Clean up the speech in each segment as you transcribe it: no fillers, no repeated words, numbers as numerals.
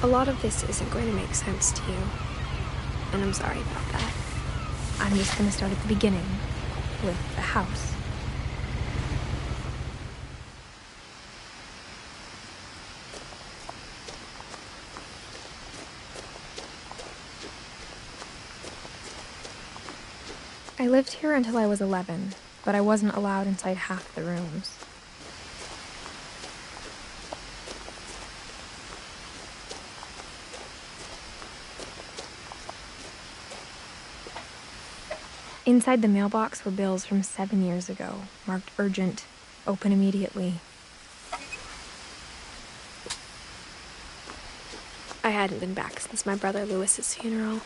A lot of this isn't going to make sense to you, and I'm sorry about that. I'm just going to start at the beginning, with the house. I lived here until I was 11, but I wasn't allowed inside half the rooms. Inside the mailbox were bills from 7 years ago, marked urgent, open immediately. I hadn't been back since my brother Lewis's funeral.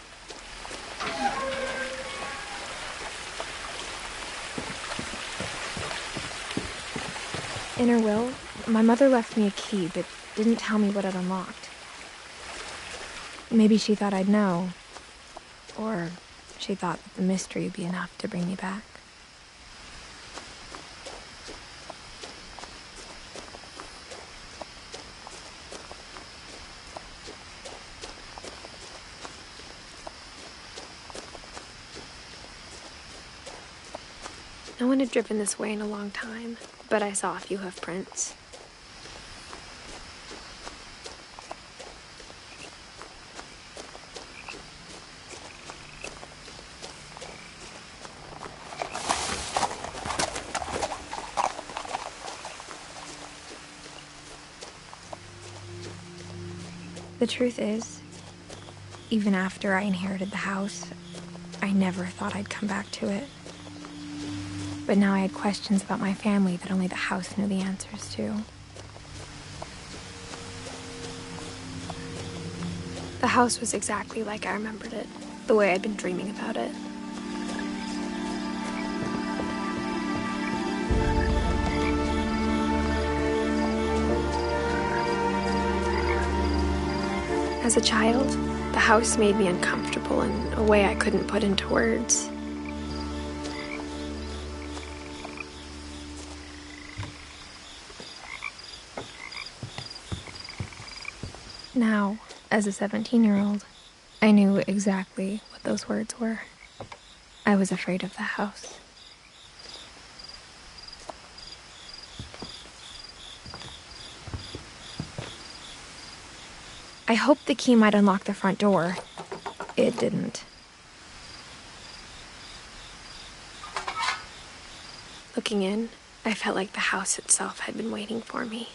In her will, my mother left me a key, but didn't tell me what it unlocked. Maybe she thought I'd know, or she thought that the mystery would be enough to bring me back. No one had driven this way in a long time, but I saw a few hoof prints. The truth is, even after I inherited the house, I never thought I'd come back to it. But now I had questions about my family that only the house knew the answers to. The house was exactly like I remembered it, the way I'd been dreaming about it. As a child, the house made me uncomfortable in a way I couldn't put into words. Now, as a 17-year-old, I knew exactly what those words were. I was afraid of the house. I hoped the key might unlock the front door. It didn't. Looking in, I felt like the house itself had been waiting for me.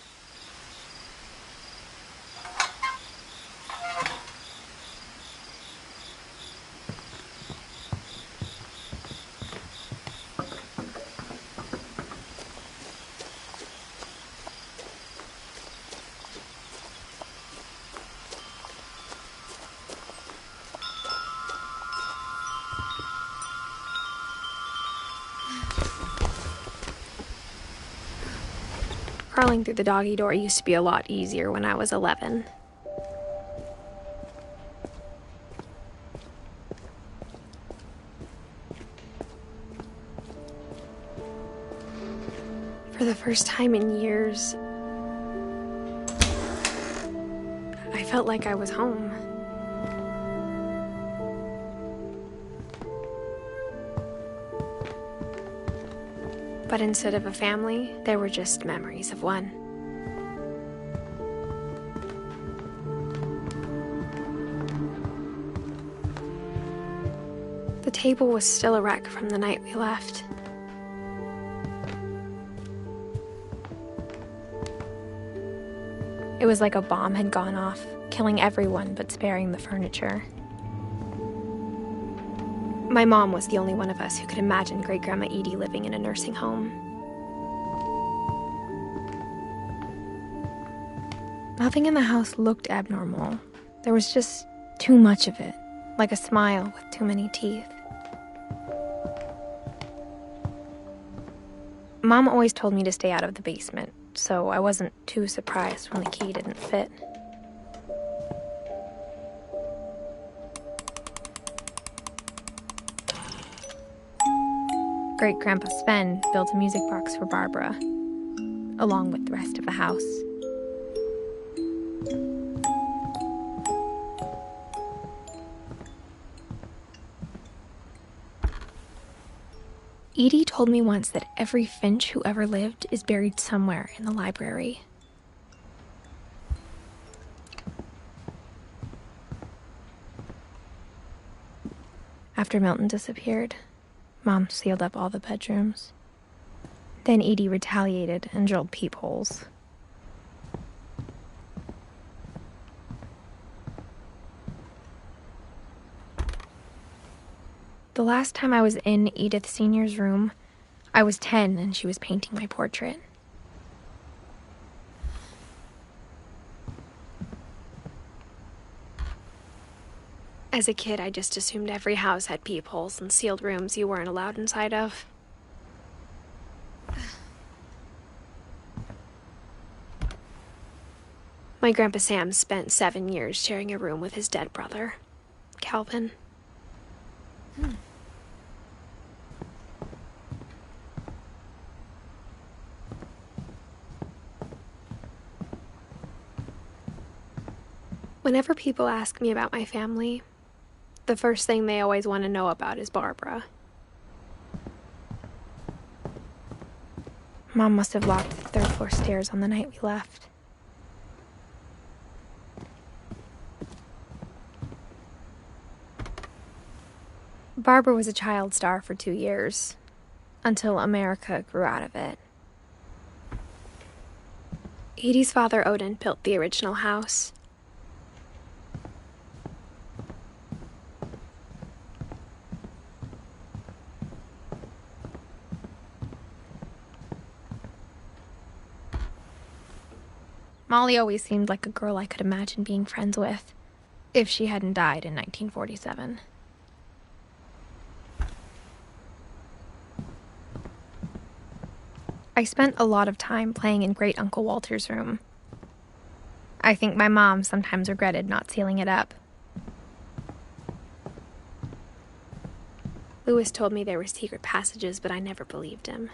Crawling through the doggy door used to be a lot easier when I was 11. For the first time in years, I felt like I was home. But instead of a family, there were just memories of one. The table was still a wreck from the night we left. It was like a bomb had gone off, killing everyone but sparing the furniture. My mom was the only one of us who could imagine Great-Grandma Edie living in a nursing home. Nothing in the house looked abnormal. There was just too much of it, like a smile with too many teeth. Mom always told me to stay out of the basement, so I wasn't too surprised when the key didn't fit. Great-Grandpa Sven built a music box for Barbara, along with the rest of the house. Edie told me once that every Finch who ever lived is buried somewhere in the library. After Milton disappeared, Mom sealed up all the bedrooms. Then Edie retaliated and drilled peepholes. The last time I was in Edith Sr.'s room, I was 10 and she was painting my portrait. As a kid, I just assumed every house had peepholes and sealed rooms you weren't allowed inside of. My Grandpa Sam spent 7 years sharing a room with his dead brother, Calvin. Whenever people ask me about my family, the first thing they always want to know about is Barbara. Mom must have locked the third-floor stairs on the night we left. Barbara was a child star for 2 years, until America grew out of it. Edie's father, Odin, built the original house. Molly always seemed like a girl I could imagine being friends with, if she hadn't died in 1947. I spent a lot of time playing in Great Uncle Walter's room. I think my mom sometimes regretted not sealing it up. Lewis told me there were secret passages, but I never believed him.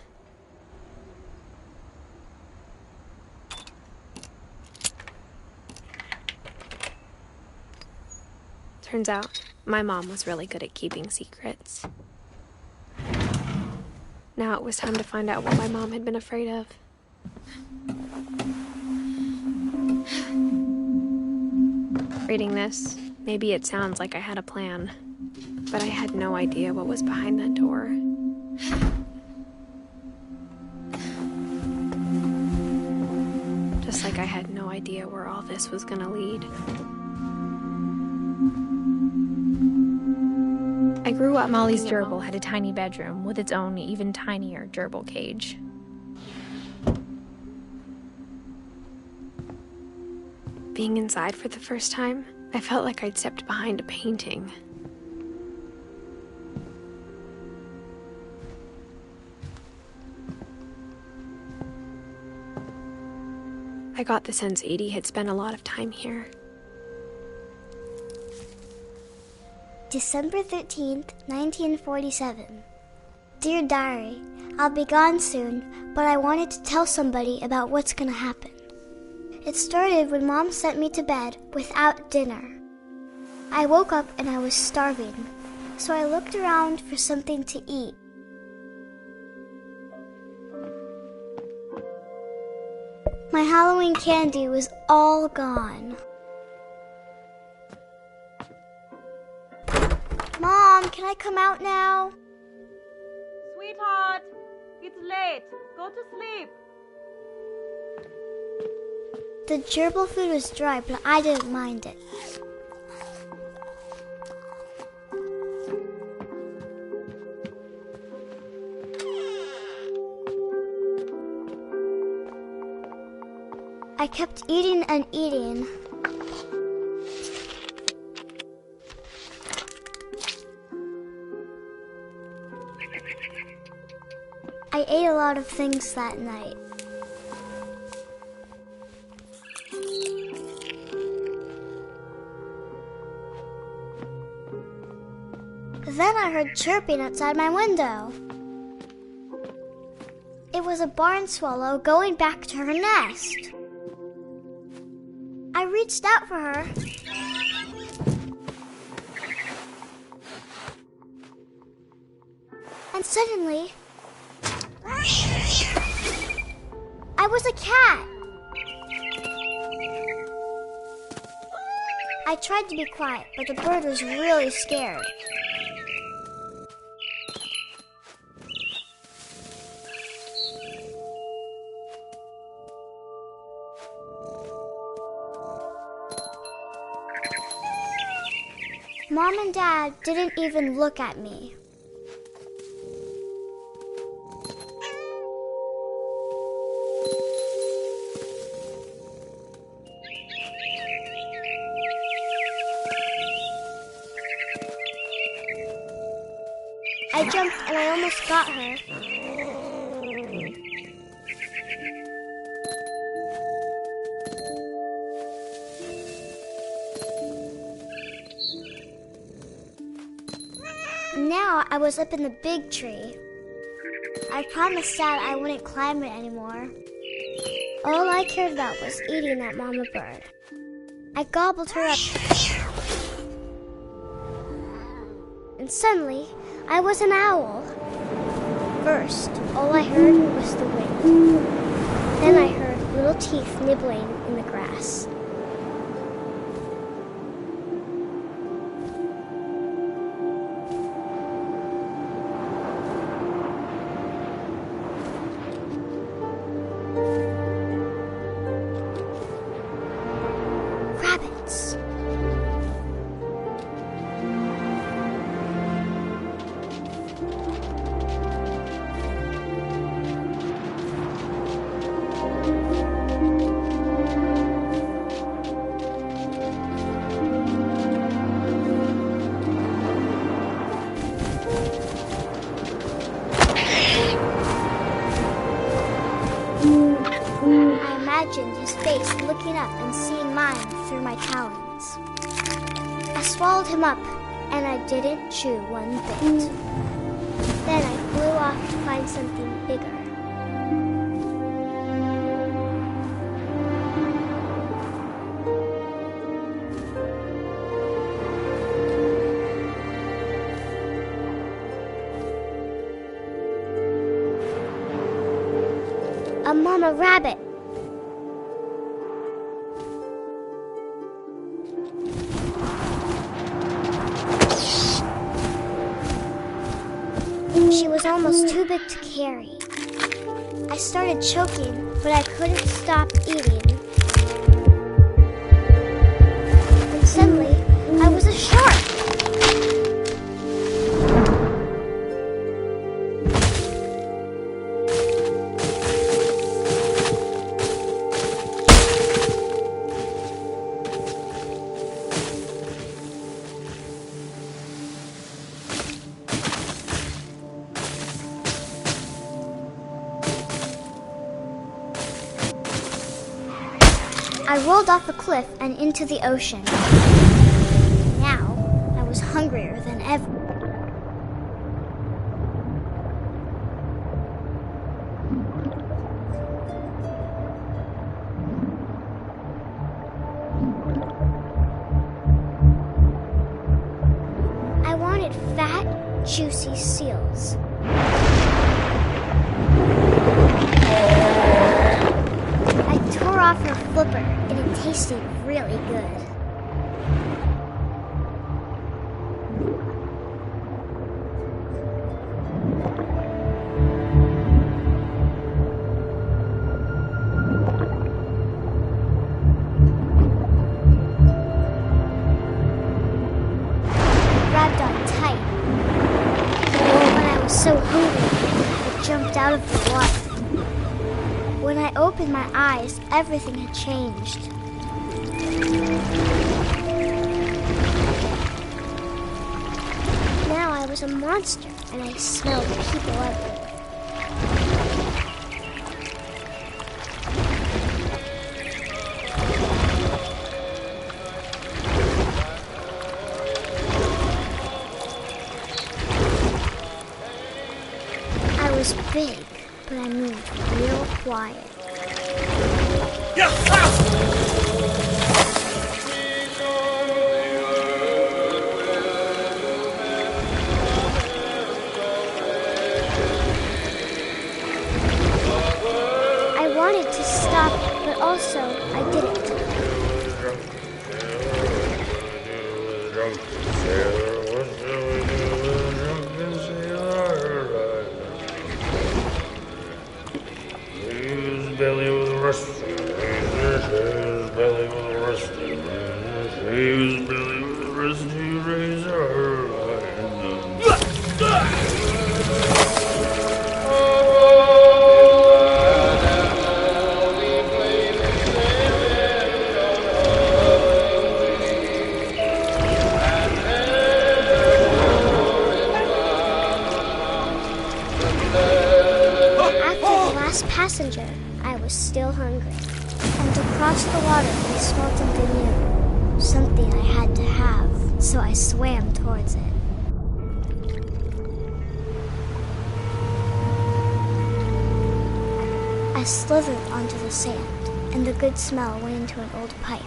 Turns out, my mom was really good at keeping secrets. Now it was time to find out what my mom had been afraid of. Reading this, maybe it sounds like I had a plan, but I had no idea what was behind that door. Just like I had no idea where all this was gonna lead. I grew up. Molly's gerbil had a tiny bedroom with its own even tinier gerbil cage. Being inside for the first time, I felt like I'd stepped behind a painting. I got the sense Edie had spent a lot of time here. December 13th, 1947. Dear Diary, I'll be gone soon, but I wanted to tell somebody about what's gonna happen. It started when Mom sent me to bed without dinner. I woke up and I was starving, so I looked around for something to eat. My Halloween candy was all gone. Mom, can I come out now? Sweetheart, it's late. Go to sleep. The gerbil food was dry, but I didn't mind it. I kept eating and eating. I ate a lot of things that night. Then I heard chirping outside my window. It was a barn swallow going back to her nest. I reached out for her. And suddenly, I was a cat. I tried to be quiet, but the bird was really scared. Mom and Dad didn't even look at me. I jumped and I almost got her. Now I was up in the big tree. I promised Dad I wouldn't climb it anymore. All I cared about was eating that mama bird. I gobbled her up. And suddenly, I was an owl. First, all I heard was the wind. Then I heard little teeth nibbling in the grass. Rabbits. I imagined his face looking up and seeing mine through my talons. I swallowed him up, and I didn't chew one bit. Then I flew off to find something bigger. A mama rabbit. She was almost too big to carry. I started choking, but I couldn't stop eating. And suddenly, I was a shark. I rolled off the cliff and into the ocean. Now, I was hungrier than ever. I wanted fat, juicy seals. I tore off her flipper, and it tasted really good. Grabbed on tight. When I was so hungry, I jumped out of the water. When I opened opened my eyes, everything had changed. Now I was a monster, and I smelled people everywhere. I was big, but I moved real quiet. I wanted to stop, but also I didn't. Belly was rusty, his belly was rusty, his belly was rusty, razor. After the last passenger, I was still hungry. And across the water, I smelled something new. Something I had to have, so I swam towards it. I slithered onto the sand, and the good smell went into an old pipe.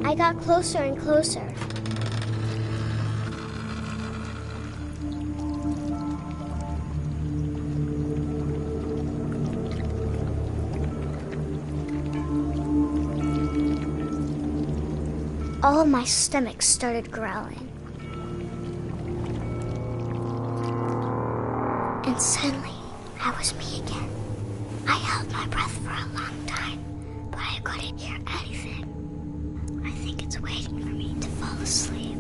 I got closer and closer. All of my stomach started growling. And suddenly, I was me again. I held my breath for a long time, but I couldn't hear anything. I think it's waiting for me to fall asleep.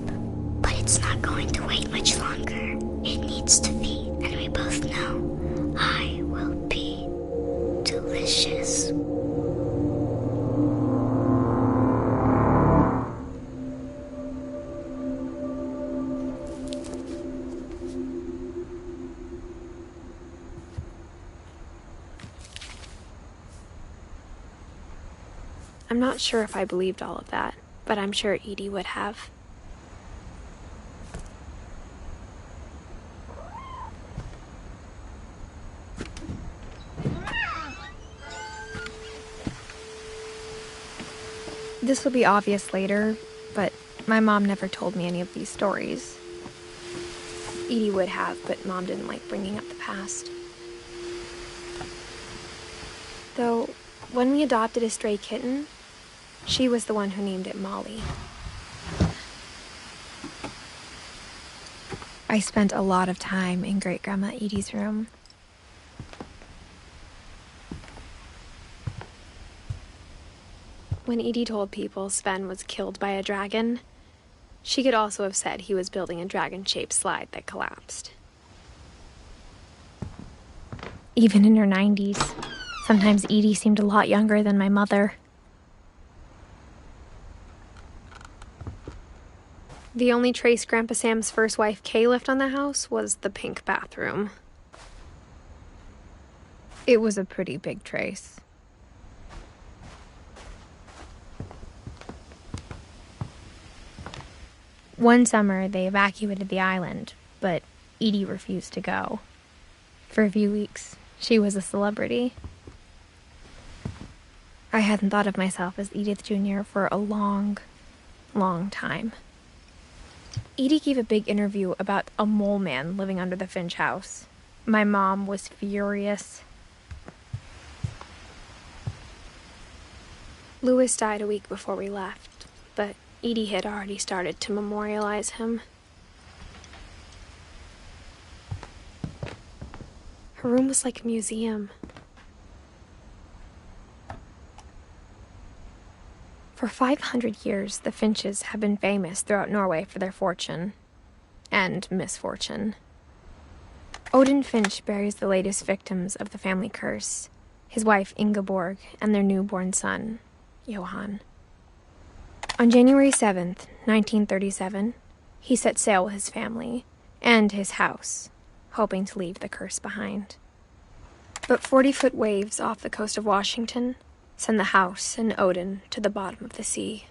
But it's not going to wait much longer. It needs to feed, and we both know I will be delicious. I'm not sure if I believed all of that, but I'm sure Edie would have. This will be obvious later, but my mom never told me any of these stories. Edie would have, but Mom didn't like bringing up the past. Though, when we adopted a stray kitten, she was the one who named it Molly. I spent a lot of time in Great-Grandma Edie's room. When Edie told people Sven was killed by a dragon, she could also have said he was building a dragon-shaped slide that collapsed. Even in her 90s, sometimes Edie seemed a lot younger than my mother. The only trace Grandpa Sam's first wife, Kay, left on the house was the pink bathroom. It was a pretty big trace. One summer, they evacuated the island, but Edie refused to go. For a few weeks, she was a celebrity. I hadn't thought of myself as Edith Jr. for a long, long time. Edie gave a big interview about a mole man living under the Finch house. My mom was furious. Louis died a week before we left, but Edie had already started to memorialize him. Her room was like a museum. For 500 years, the Finches have been famous throughout Norway for their fortune and misfortune. Odin Finch buries the latest victims of the family curse, his wife Ingeborg and their newborn son, Johan. On January 7th, 1937, he set sail with his family and his house, hoping to leave the curse behind. But 40-foot waves off the coast of Washington send the house and Odin to the bottom of the sea.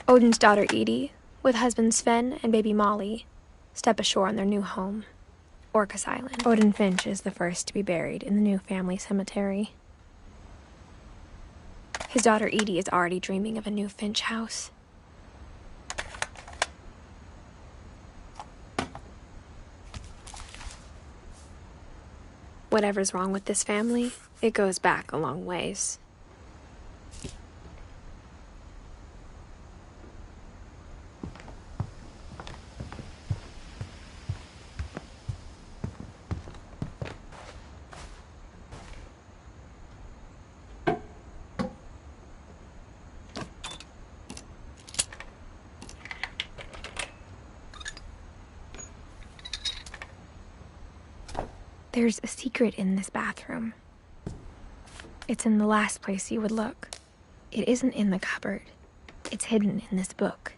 Odin's daughter Edie, with husband Sven and baby Molly, step ashore on their new home, Orcas Island. Odin Finch is the first to be buried in the new family cemetery. His daughter Edie is already dreaming of a new Finch house. Whatever's wrong with this family, it goes back a long ways. There's a secret in this bathroom. It's in the last place you would look. It isn't in the cupboard. It's hidden in this book.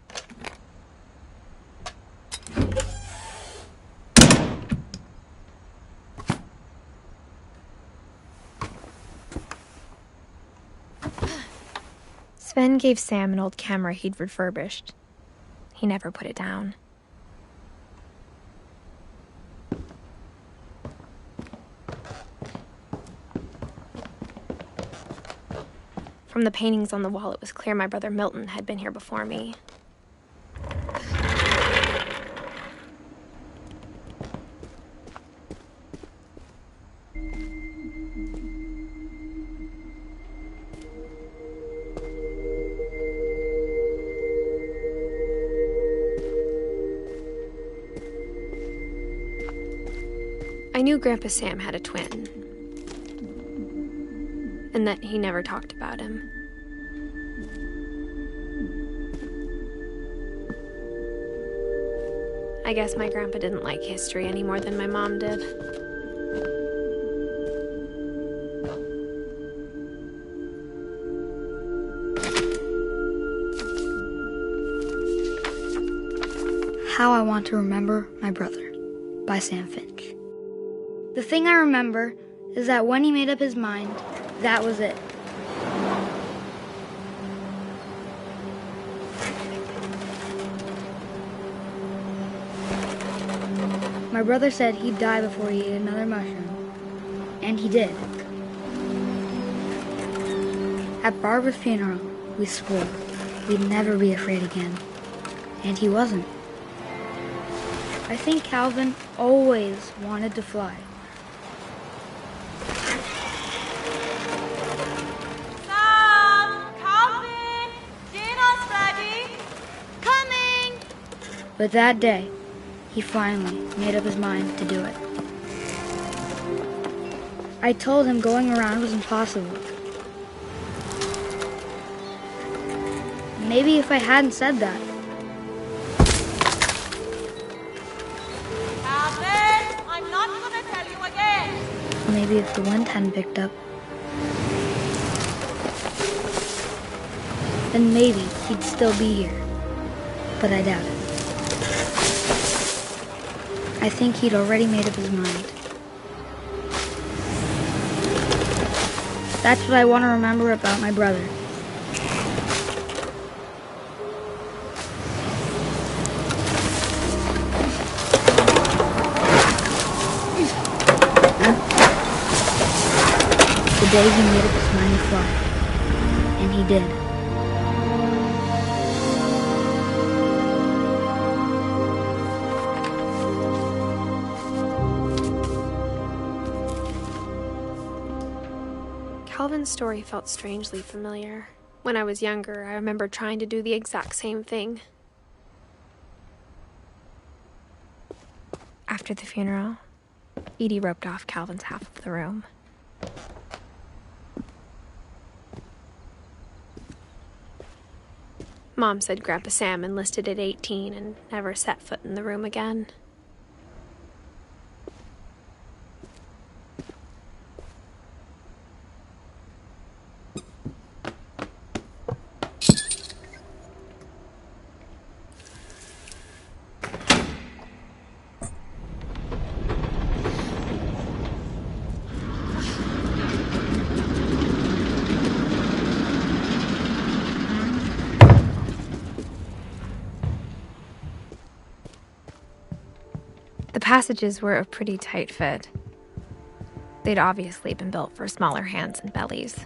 Sven gave Sam an old camera he'd refurbished. He never put it down. From the paintings on the wall, it was clear my brother Milton had been here before me. I knew Grandpa Sam had a twin, and that he never talked about him. I guess my grandpa didn't like history any more than my mom did. How I Want to Remember My Brother by Sam Finch. The thing I remember is that when he made up his mind, that was it. My brother said he'd die before he ate another mushroom, and he did. At Barbara's funeral, we swore we'd never be afraid again, and he wasn't. I think Calvin always wanted to fly. But that day, he finally made up his mind to do it. I told him going around was impossible. Maybe if I hadn't said that. Calvin, I'm not gonna tell you again. Maybe if the wind hadn't picked up, then maybe he'd still be here. But I doubt it. I think he'd already made up his mind. That's what I want to remember about my brother. The day he made up his mind to fly. And he did. Calvin's story felt strangely familiar. When I was younger, I remember trying to do the exact same thing. After the funeral, Edie roped off Calvin's half of the room. Mom said Grandpa Sam enlisted at 18 and never set foot in the room again. The passages were a pretty tight fit. They'd obviously been built for smaller hands and bellies.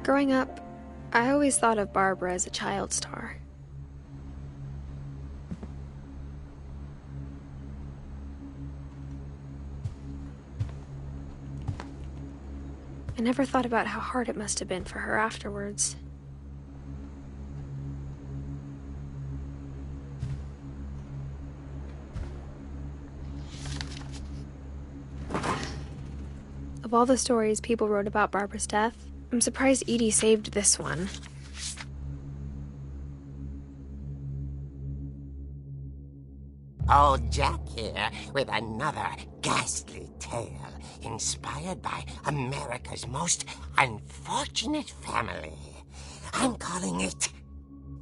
Growing up, I always thought of Barbara as a child star. I never thought about how hard it must have been for her afterwards. Of all the stories people wrote about Barbara's death, I'm surprised Edie saved this one. Old Jack here with another ghastly tale inspired by America's most unfortunate family. I'm calling it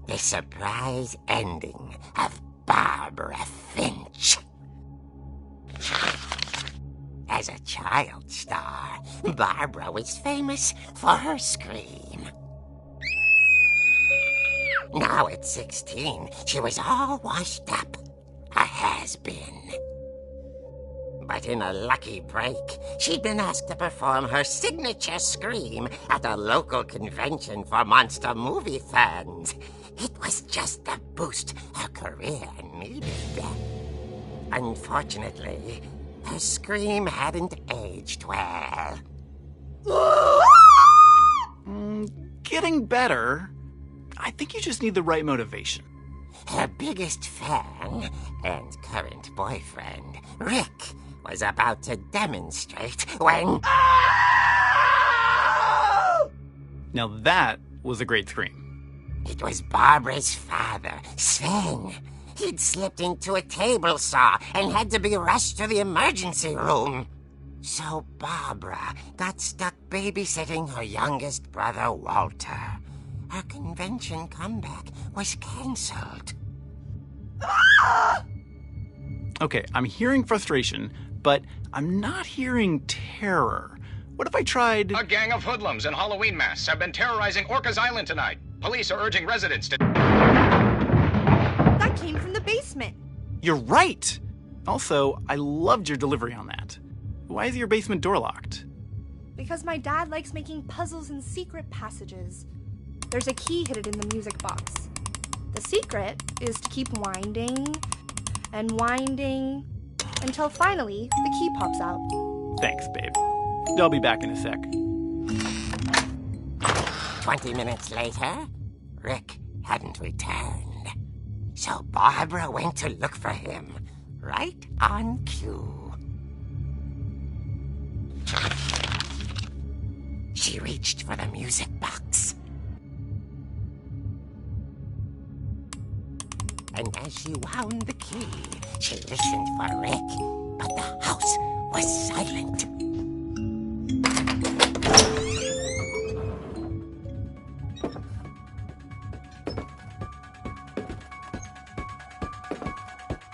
The Surprise Ending of Barbara Finch. As a child star, Barbara was famous for her scream. Now at 16, she was all washed up. A has-been. But in a lucky break, she'd been asked to perform her signature scream at a local convention for monster movie fans. It was just the boost her career needed. Unfortunately, her scream hadn't aged well. Getting better. I think you just need the right motivation. Her biggest fan and current boyfriend, Rick, was about to demonstrate when... Now that was a great scream. It was Barbara's father, Sven. He'd slipped into a table saw and had to be rushed to the emergency room. So Barbara got stuck babysitting her youngest brother, Walter. Her convention comeback was cancelled. Okay, I'm hearing frustration, but I'm not hearing terror. What if I tried... A gang of hoodlums in Halloween masks have been terrorizing Orcas Island tonight. Police are urging residents to... That came from the basement. You're right! Also, I loved your delivery on that. Why is your basement door locked? Because my dad likes making puzzles and secret passages. There's a key hidden in the music box. The secret is to keep winding and winding until finally the key pops out. Thanks, babe. I'll be back in a sec. 20 minutes later, Rick hadn't returned. So Barbara went to look for him, right on cue. She reached for the music box. And as she wound the key, she listened for Rick, but the house was silent.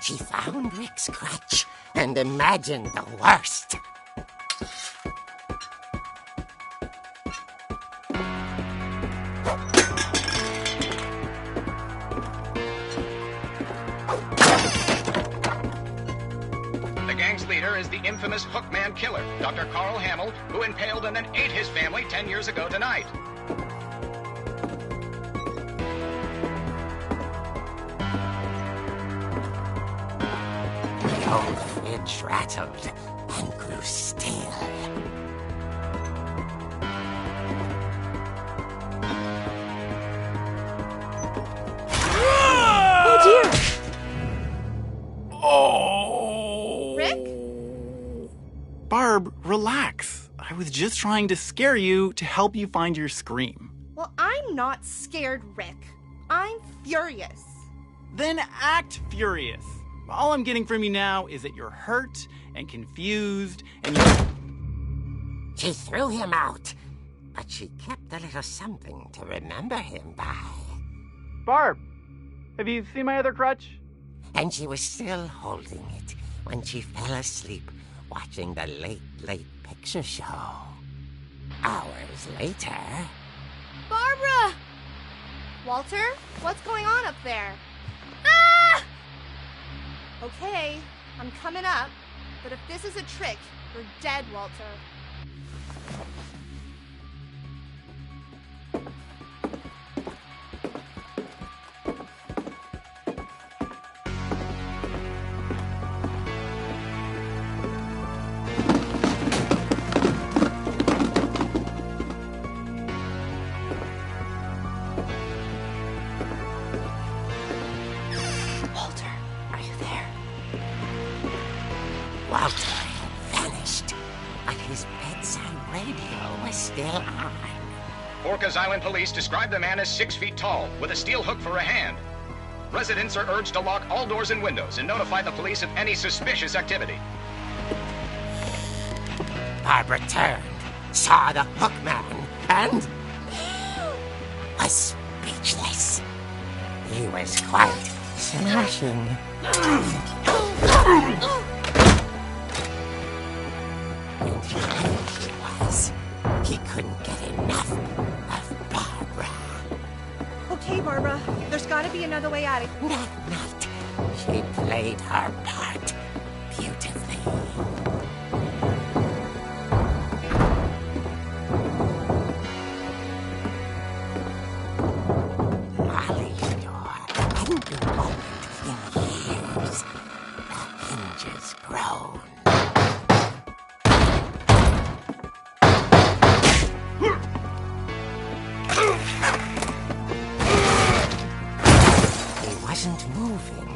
She found Rick's crutch and imagined the worst. The gang's leader is the infamous Hookman killer, Dr. Carl Hamill, who impaled and then ate his family 10 years ago tonight. The old fridge rattled and grew still. relax. I was just trying to scare you to help you find your scream. Well, I'm not scared, Rick. I'm furious. Then act furious. All I'm getting from you now is that you're hurt and confused and you... She threw him out, but she kept a little something to remember him by. Barb, have you seen my other crutch? And she was still holding it when she fell asleep watching the late picture show. Hours later... Barbara! Walter, what's going on up there? Ah! Okay, I'm coming up, but if this is a trick, you're dead, Walter. Walter had vanished, but his bedside radio was still on. Orcas Island police describe the man as 6 feet tall, with a steel hook for a hand. Residents are urged to lock all doors and windows and notify the police of any suspicious activity. Barbara turned, saw the hook man, and was speechless. He was quite smashing. And here he was. He couldn't get enough of Barbara. Okay, Barbara, there's gotta be another way out of here. That night, she played her part beautifully. Molly's door hadn't been opened in years. The hinges groaned. He wasn't moving,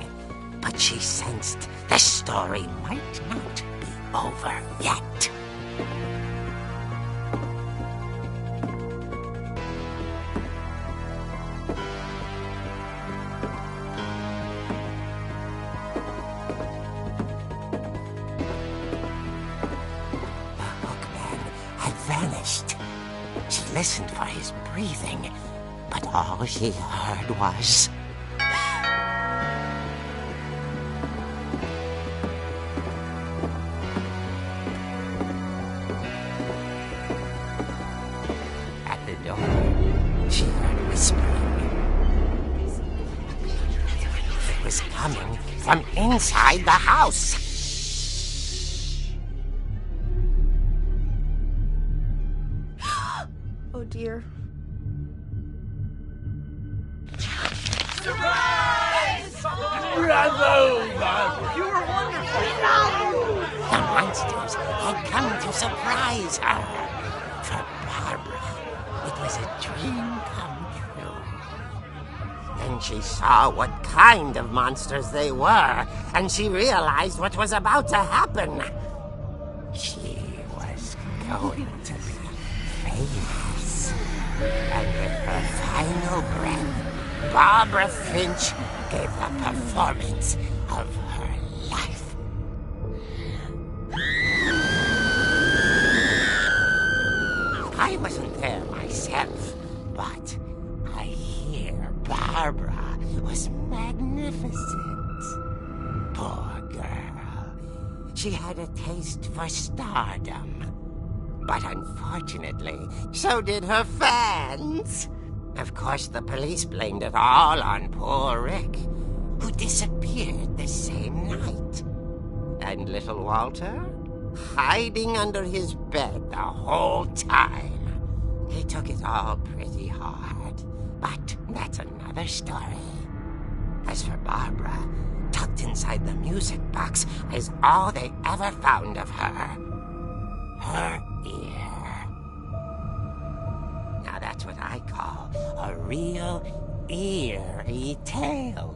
but she sensed the story might not be over yet. Vanished. She listened for his breathing, but all she heard was... At the door, she heard whispering. It was coming from inside the house. Oh dear. Surprise! Bravo, Barbara! You were wonderful. The monsters had come to surprise her. For Barbara, it was a dream come true. Then she saw what kind of monsters they were, and she realized what was about to happen. She was going to be famous. And with her final breath, Barbara Finch gave the performance of her life. I wasn't there myself, but I hear Barbara was magnificent. Poor girl. She had a taste for stardom. But unfortunately, so did her fans. Of course, the police blamed it all on poor Rick, who disappeared the same night. And little Walter, hiding under his bed the whole time. He took it all pretty hard, but that's another story. As for Barbara, tucked inside the music box is all they ever found of her. Her ear. Now that's what I call a real eerie tale.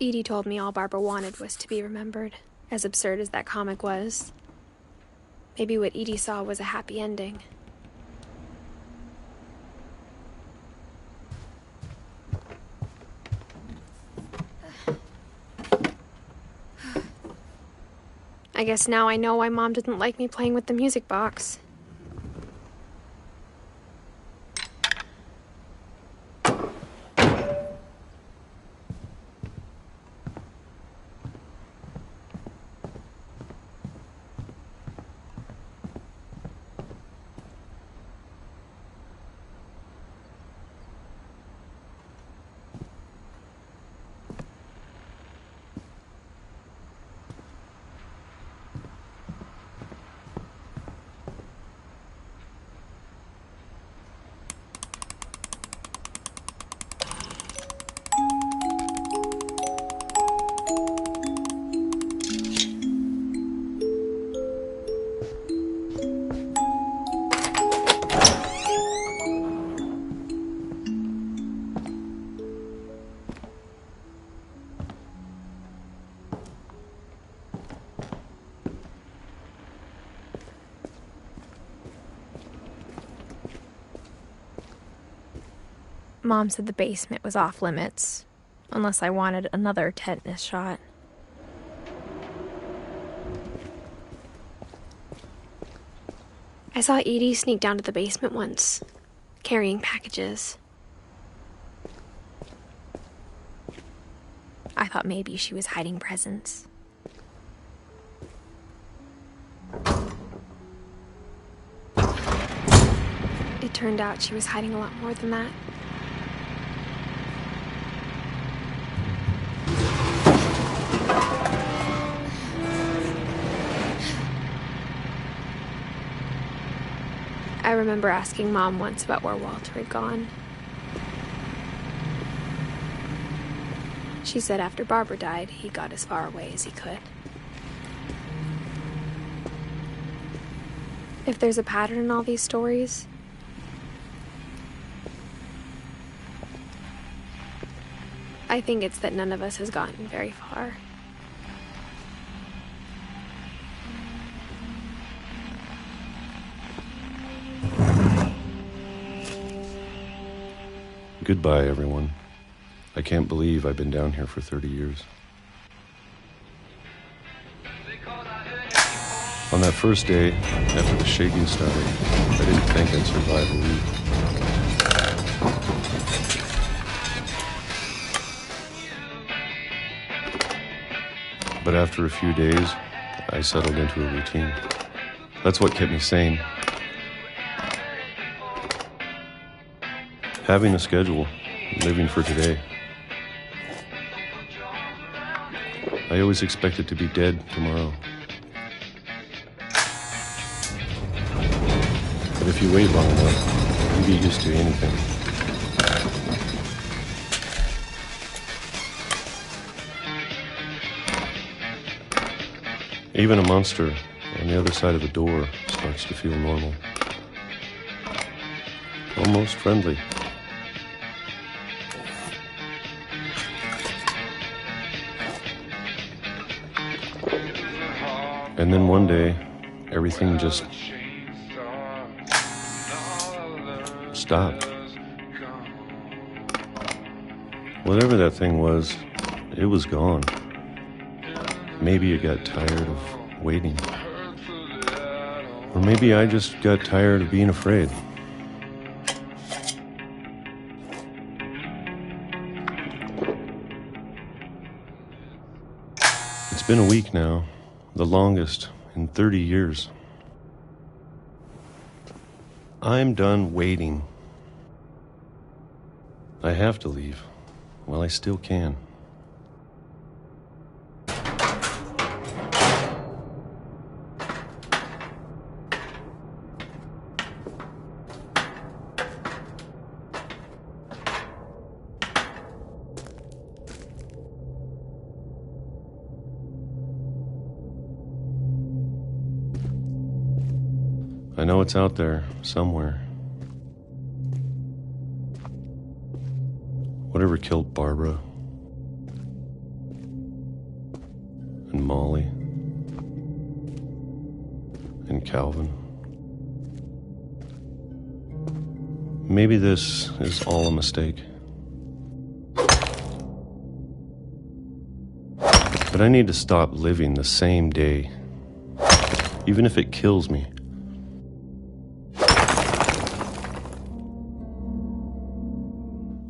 Edie told me all Barbara wanted was to be remembered, as absurd as that comic was. Maybe what Edie saw was a happy ending. I guess now I know why Mom didn't like me playing with the music box. Mom said the basement was off limits, unless I wanted another tetanus shot. I saw Edie sneak down to the basement once, carrying packages. I thought maybe she was hiding presents. It turned out she was hiding a lot more than that. I remember asking Mom once about where Walter had gone. She said after Barbara died, he got as far away as he could. If there's a pattern in all these stories, I think it's that none of us has gotten very far. Goodbye, everyone. I can't believe I've been down here for 30 years. On that first day, after the shaking started, I didn't think I'd survive a week. But after a few days, I settled into a routine. That's what kept me sane. Having a schedule, living for today. I always expected to be dead tomorrow. But if you wait long enough, you get used to anything. Even a monster on the other side of the door starts to feel normal. Almost friendly. And then one day, everything just stopped. Whatever that thing was, it was gone. Maybe it got tired of waiting. Or maybe I just got tired of being afraid. It's been a week now. The longest in 30 years. I'm done waiting. I have to leave. Well, I still can. I know it's out there, somewhere. Whatever killed Barbara, and Molly and Calvin. Maybe this is all a mistake. But I need to stop living the same day, even if it kills me.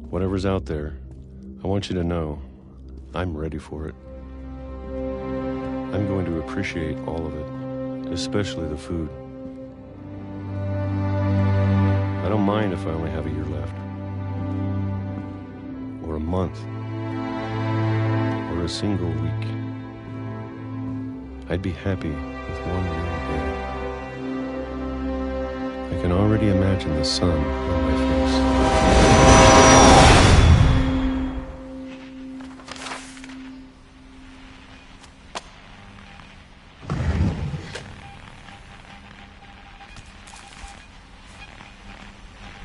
Whatever's out there, I want you to know I'm ready for it. I'm going to appreciate all of it, especially the food. I don't mind if I only have a year left, or a month, or a single week. I'd be happy with one more day. I can already imagine the sun on my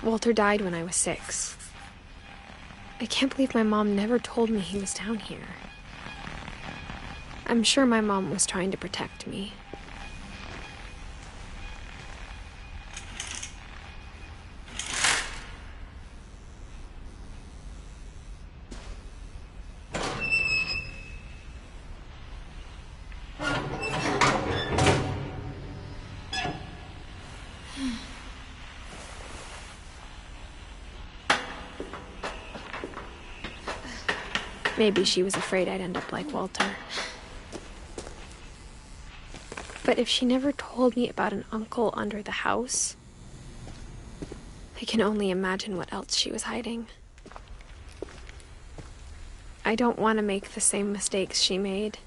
Walter died when I was 6. I can't believe my mom never told me he was down here. I'm sure my mom was trying to protect me. Maybe she was afraid I'd end up like Walter. But if she never told me about an uncle under the house, I can only imagine what else she was hiding. I don't want to make the same mistakes she made.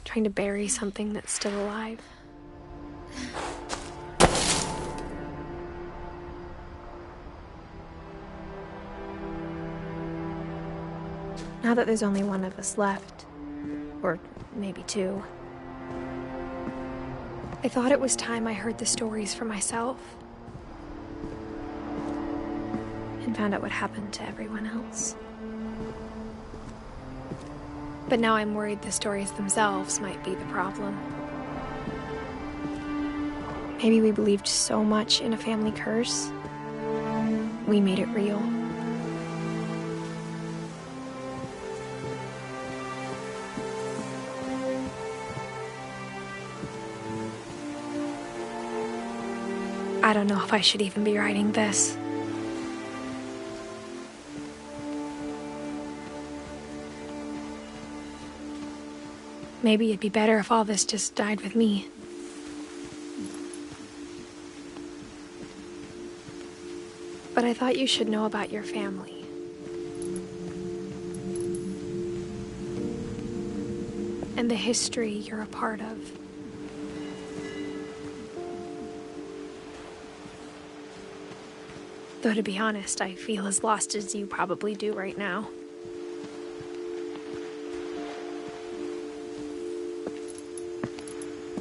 Trying to bury something that's still alive. Now that there's only one of us left, or maybe 2, I thought it was time I heard the stories for myself and found out what happened to everyone else. But now I'm worried the stories themselves might be the problem. Maybe we believed so much in a family curse, we made it real. I don't know if I should even be writing this. Maybe it'd be better if all this just died with me. But I thought you should know about your family. And the history you're a part of. Though to be honest, I feel as lost as you probably do right now.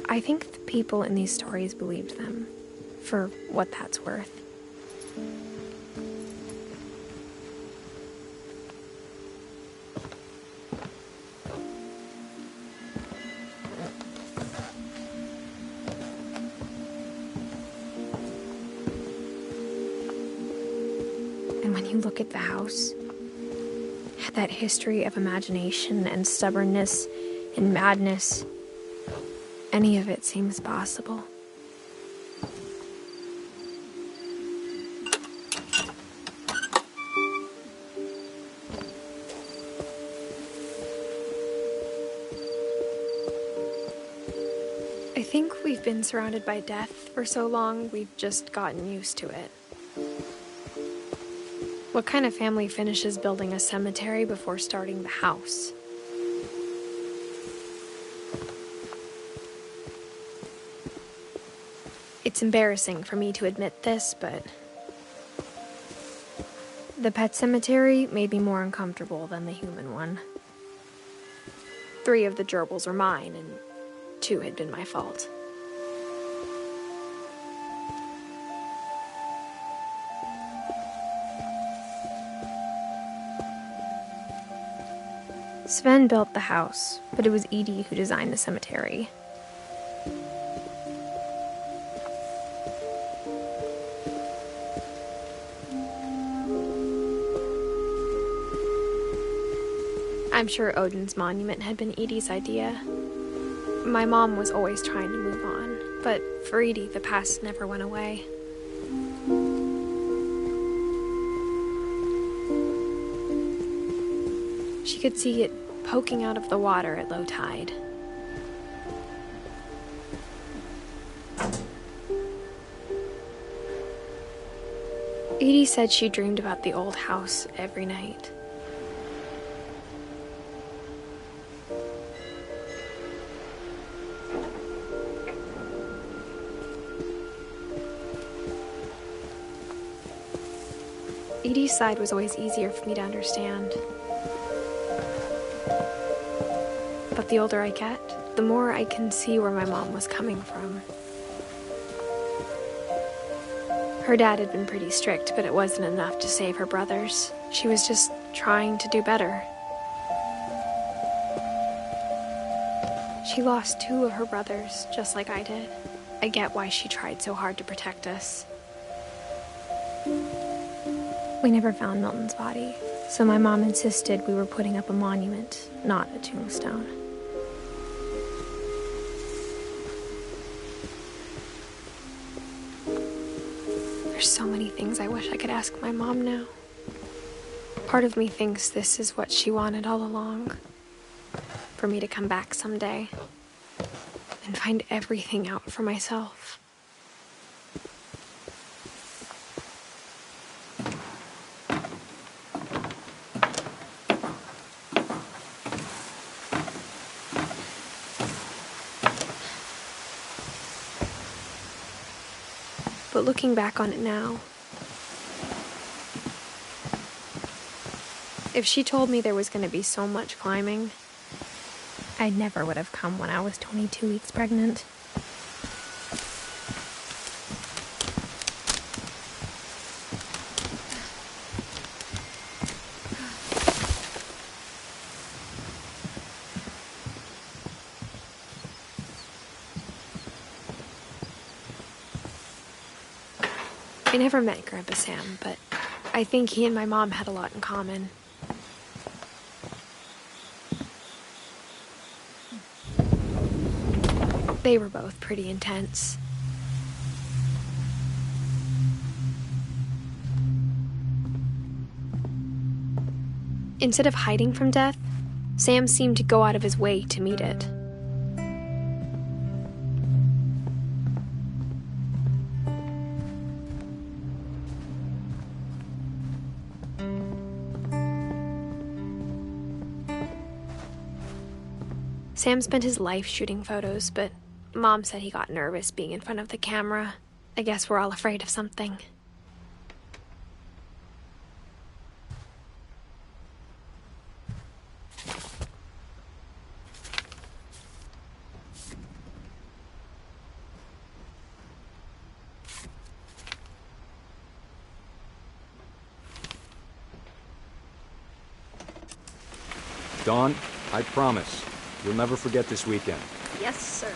I think the people in these stories believed them, for what that's worth. And when you look at the house, that history of imagination and stubbornness and madness, any of it seems possible. I think we've been surrounded by death for so long, we've just gotten used to it. What kind of family finishes building a cemetery before starting the house? It's embarrassing for me to admit this, but the pet cemetery made me more uncomfortable than the human one. 3 of the gerbils were mine, and 2 had been my fault. Sven built the house, but it was Edie who designed the cemetery. I'm sure Odin's monument had been Edie's idea. My mom was always trying to move on, but for Edie, the past never went away. She could see it poking out of the water at low tide. Edie said she dreamed about the old house every night. Edie's side was always easier for me to understand. But the older I get, the more I can see where my mom was coming from. Her dad had been pretty strict, but it wasn't enough to save her brothers. She was just trying to do better. She lost 2 of her brothers, just like I did. I get why she tried so hard to protect us. We never found Milton's body, so my mom insisted we were putting up a monument, not a tombstone. There's so many things I wish I could ask my mom now. Part of me thinks this is what she wanted all along. For me to come back someday and find everything out for myself. But looking back on it now, if she told me there was going to be so much climbing, I never would have come when I was 22 weeks pregnant. I never met Grandpa Sam, but I think he and my mom had a lot in common. They were both pretty intense. Instead of hiding from death, Sam seemed to go out of his way to meet it. Sam spent his life shooting photos, but Mom said he got nervous being in front of the camera. I guess we're all afraid of something. Dawn, I promise, you'll never forget this weekend. Yes, sir.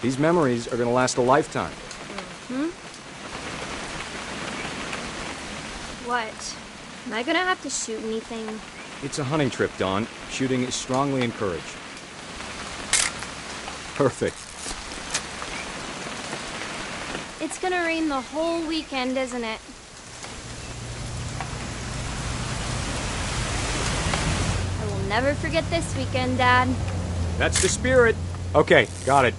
These memories are gonna last a lifetime. Hmm? What? Am I gonna have to shoot anything? It's a hunting trip, Dawn. Shooting is strongly encouraged. Perfect. It's gonna rain the whole weekend, isn't it? I will never forget this weekend, Dad. That's the spirit. Okay, got it.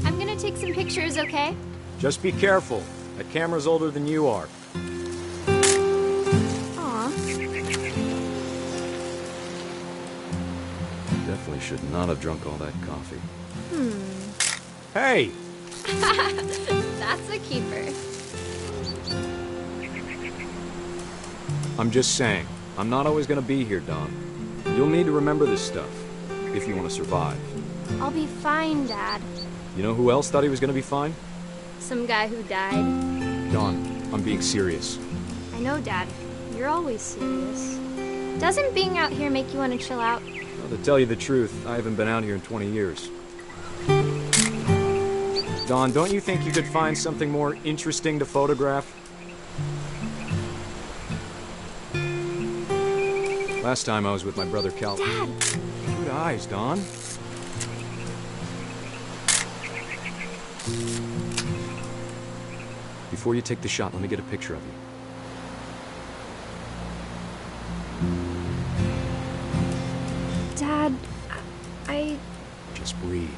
I'm gonna take some pictures, okay? Just be careful. That camera's older than you are. Aw. Definitely should not have drunk all that coffee. Hey! That's a keeper. I'm just saying, I'm not always gonna be here, Dawn. You'll need to remember this stuff, if you want to survive. I'll be fine, Dad. You know who else thought he was gonna be fine? Some guy who died. Dawn, I'm being serious. I know, Dad. You're always serious. Doesn't being out here make you want to chill out? Well, to tell you the truth, I haven't been out here in 20 years. Dawn, don't you think you could find something more interesting to photograph? Last time I was with my brother Calvin. Dad! Good eyes, Dawn. Before you take the shot, let me get a picture of you. Dad, I... Just breathe.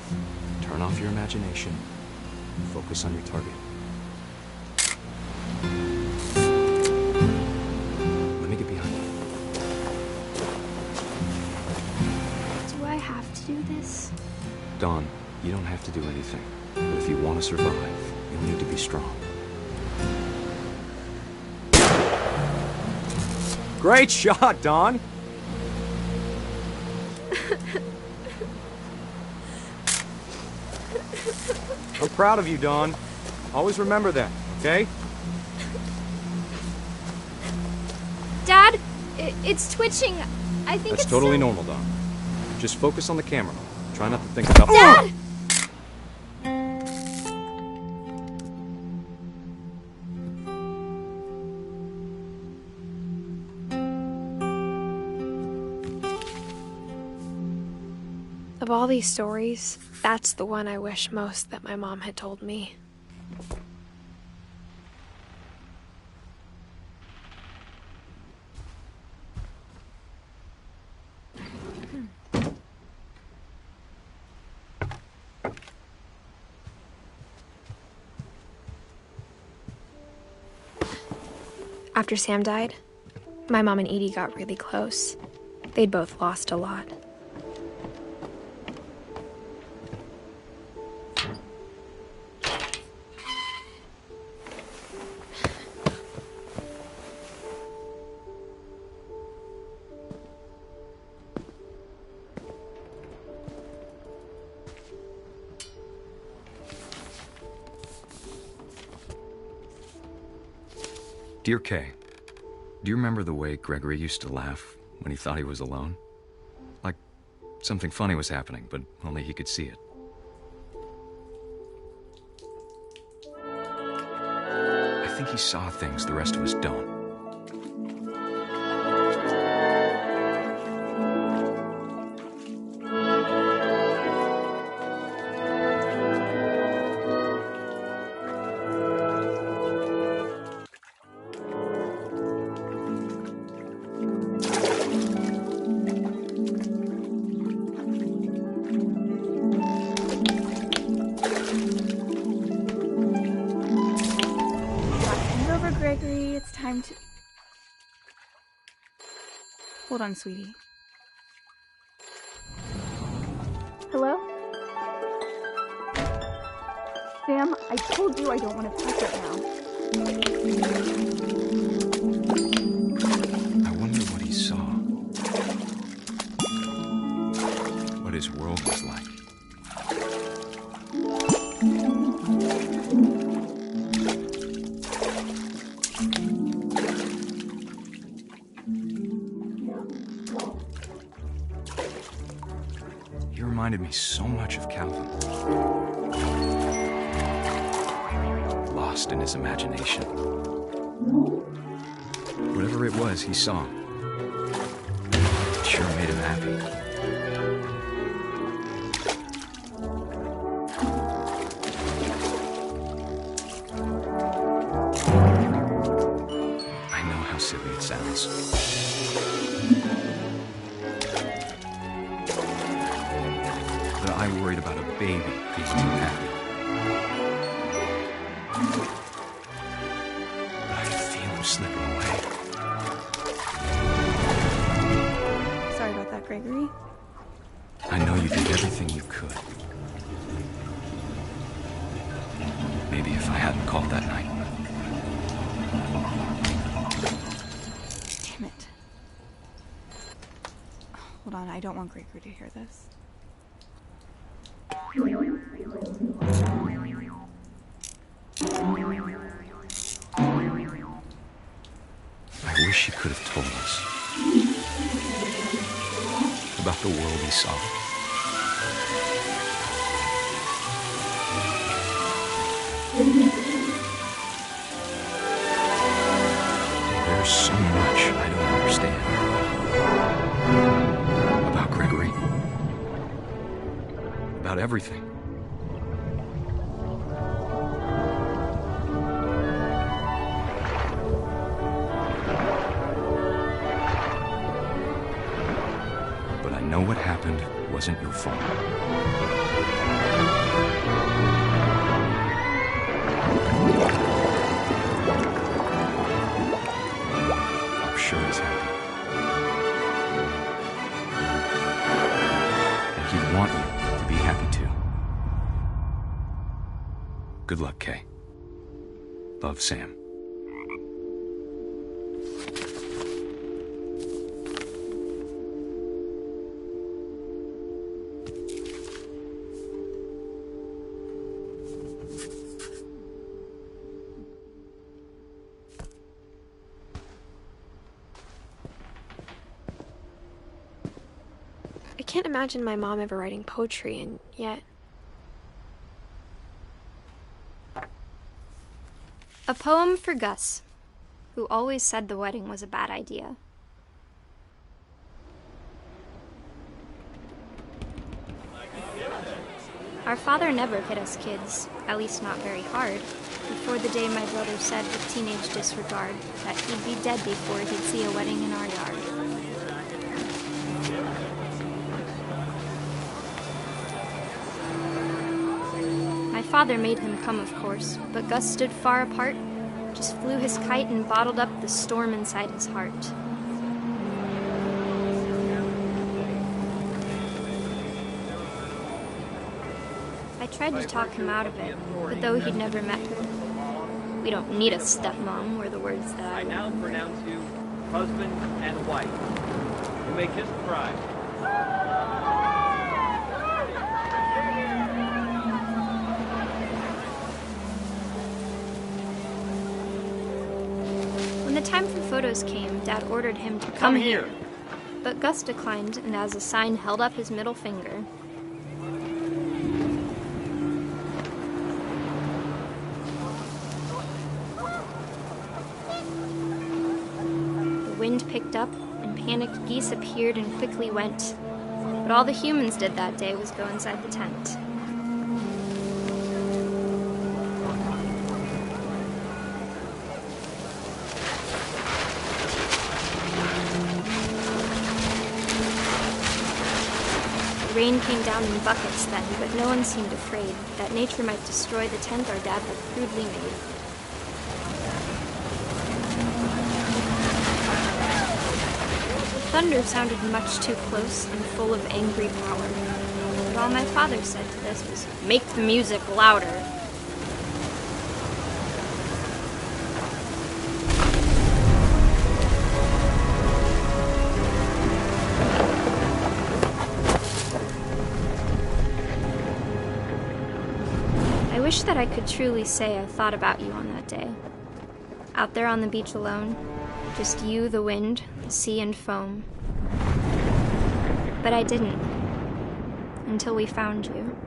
Turn off your imagination. Focus on your target. Let me get behind you. Do I have to do this? Dawn, you don't have to do anything. But if you want to survive, you'll need to be strong. Great shot, Dawn! I'm proud of you, Dawn. Always remember that, okay? Dad, it's twitching. I think That's it's totally normal, Dawn. Just focus on the camera. Try not to think about... Dad! Of all these stories, that's the one I wish most that my mom had told me. After Sam died, my mom and Edie got really close. They'd both lost a lot. Dear Kay, do you remember the way Gregory used to laugh when he thought he was alone? Like something funny was happening, but only he could see it. I think he saw things the rest of us don't. Gregory, it's time to... Hold on, sweetie. Hello? Sam, I told you I don't want to talk right now. I wonder what he saw. What his world was like. He reminded me so much of Calvin. Lost in his imagination. Whatever it was he saw, it sure made him happy. I know how silly it sounds. But I worried about a baby being too happy. But I feel him slipping away. Sorry about that, Gregory. I know you did everything you could. Maybe if I hadn't called that night. Damn it. Hold on, I don't want Gregory to hear this. I wish he could have told us. About the world he saw. There's so much I don't understand about Gregory. About everything. But I know what happened wasn't your fault. I'm sure he's happy. And he'd want you to be happy too. Good luck, Kay. Love, Sam. I can't imagine my mom ever writing poetry, and yet... A poem for Gus, who always said the wedding was a bad idea. Our father never hit us kids, at least not very hard, before the day my brother said with teenage disregard that he'd be dead before he'd see a wedding in our yard. My father made him come, of course, but Gus stood far apart, just flew his kite and bottled up the storm inside his heart. I tried to talk him out of it, but though he'd never met her, "We don't need a stepmom," were the words that I now pronounce you husband and wife. You may kiss the bride. When the time for photos came, Dad ordered him to come here. But Gus declined, and as a sign held up his middle finger. The wind picked up, and panicked geese appeared and quickly went. But all the humans did that day was go inside the tent. Rain came down in buckets then, but no one seemed afraid that nature might destroy the tent our dad had crudely made. The thunder sounded much too close and full of angry power. But all my father said to this was, "Make the music louder." I wish that I could truly say I thought about you on that day. Out there on the beach alone, just you, the wind, the sea, and foam. But I didn't, until we found you.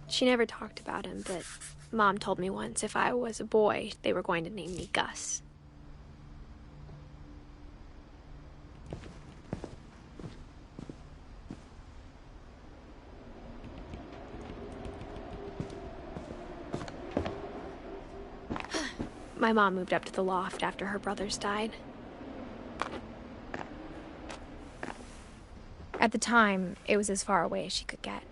She never talked about him, but Mom told me once if I was a boy, they were going to name me Gus. My mom moved up to the loft after her brothers died. At the time, it was as far away as she could get.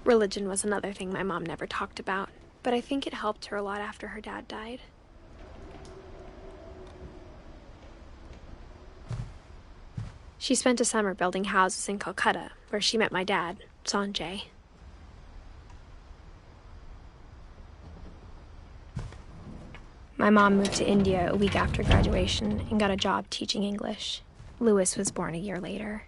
Religion was another thing my mom never talked about, but I think it helped her a lot after her dad died. She spent a summer building houses in Calcutta, where she met my dad, Sanjay. My mom moved to India a week after graduation and got a job teaching English. Louis was born a year later.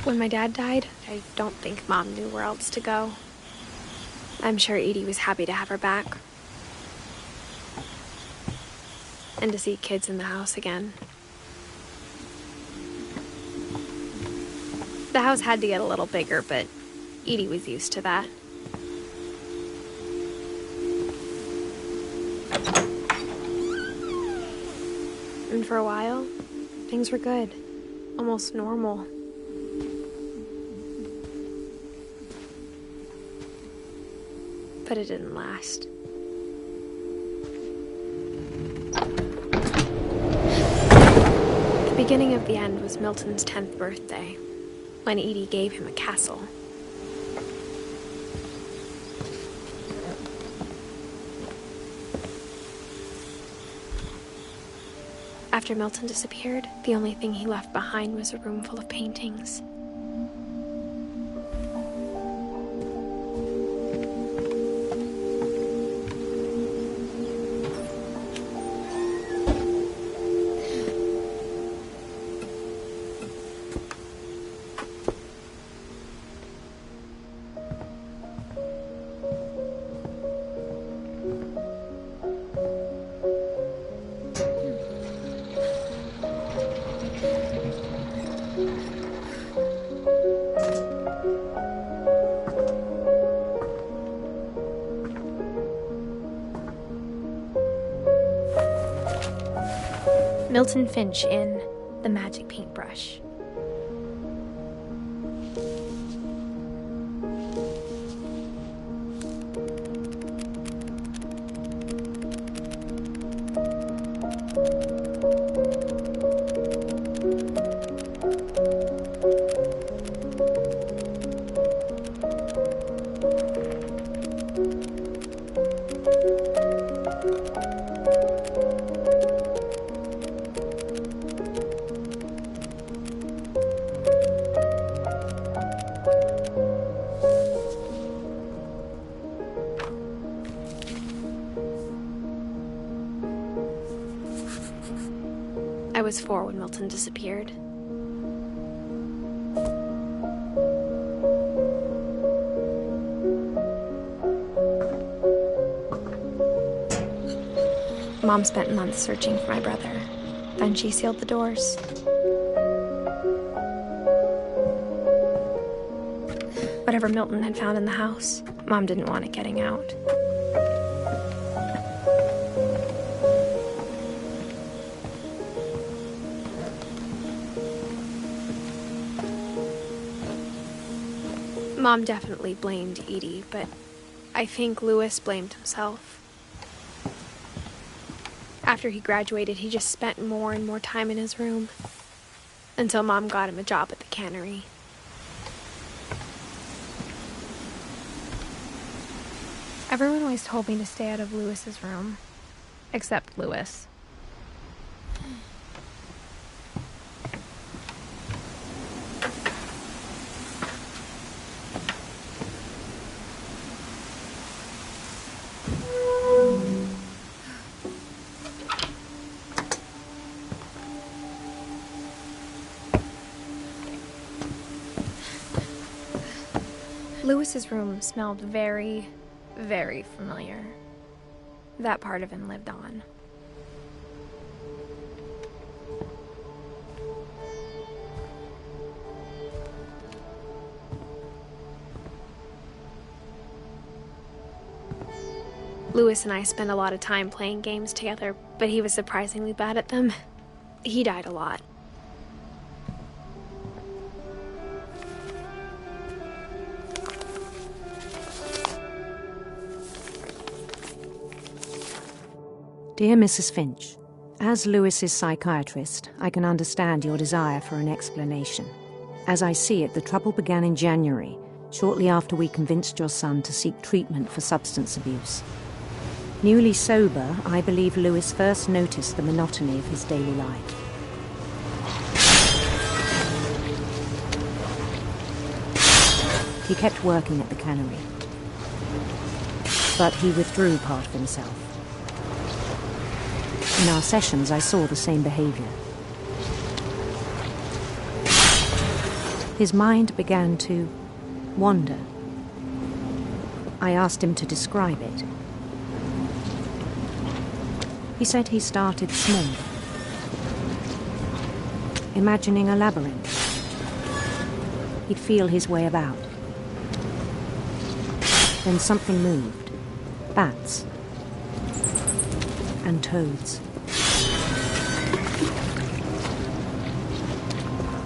When my dad died, I don't think Mom knew where else to go. I'm sure Edie was happy to have her back. And to see kids in the house again. The house had to get a little bigger, but Edie was used to that. And for a while, things were good. Almost normal. But it didn't last. The beginning of the end was Milton's 10th birthday, when Edie gave him a castle. After Milton disappeared, the only thing he left behind was a room full of paintings. Milton Finch in The Magic Paintbrush. I was 4 when Milton disappeared. Mom spent months searching for my brother. Then she sealed the doors. Whatever Milton had found in the house, Mom didn't want it getting out. Mom definitely blamed Edie, but I think Louis blamed himself. After he graduated, he just spent more and more time in his room, until Mom got him a job at the cannery. Everyone always told me to stay out of Louis's room, except Louis. Louis's room smelled very, very familiar. That part of him lived on. Louis and I spent a lot of time playing games together, but he was surprisingly bad at them. He died a lot. Dear Mrs. Finch, as Louis's psychiatrist, I can understand your desire for an explanation. As I see it, the trouble began in January, shortly after we convinced your son to seek treatment for substance abuse. Newly sober, I believe Louis first noticed the monotony of his daily life. He kept working at the cannery. But he withdrew part of himself. In our sessions, I saw the same behavior. His mind began to wander. I asked him to describe it. He said he started small, imagining a labyrinth. He'd feel his way about. Then something moved. Bats. And toads.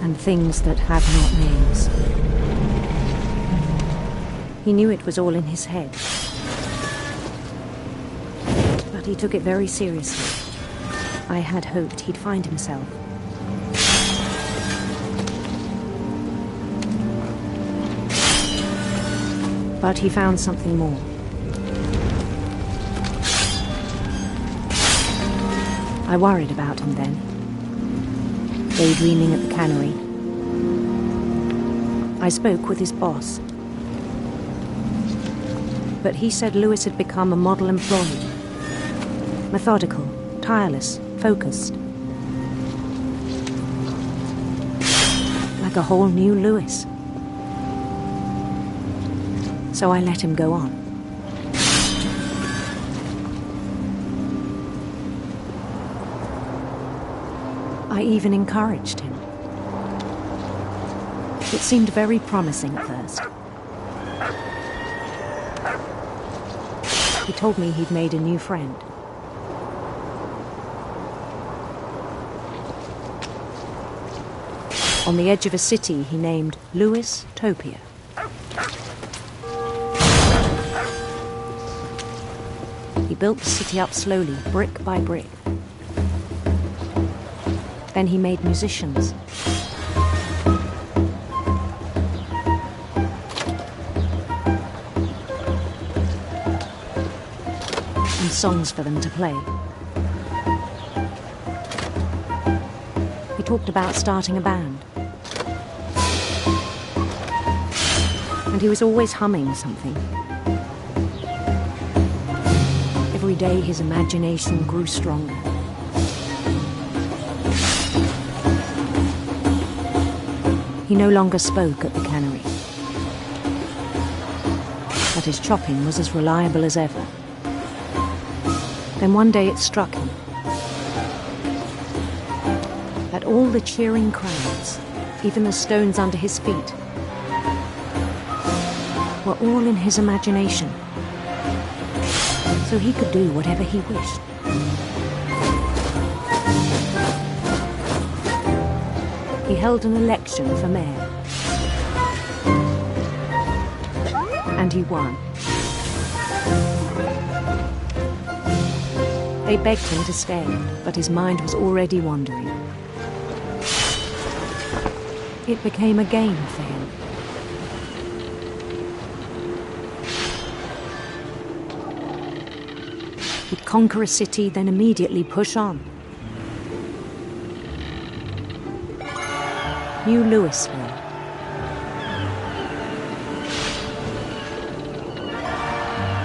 And things that have not names. He knew it was all in his head. But he took it very seriously. I had hoped he'd find himself. But he found something more. I worried about him then, daydreaming at the cannery. I spoke with his boss. But he said Lewis had become a model employee. Methodical, tireless, focused. Like a whole new Lewis. So I let him go on. I even encouraged him. It seemed very promising at first. He told me he'd made a new friend. On the edge of a city he named Lewis Topia. He built the city up slowly, brick by brick. Then he made musicians. And songs for them to play. He talked about starting a band. And he was always humming something. Every day his imagination grew stronger. He no longer spoke at the cannery. But his chopping was as reliable as ever. Then one day it struck him that all the cheering crowds, even the stones under his feet, were all in his imagination. So he could do whatever he wished. He held an election for mayor. And he won. They begged him to stay, but his mind was already wandering. It became a game for him. He'd conquer a city, then immediately push on. New Louisville.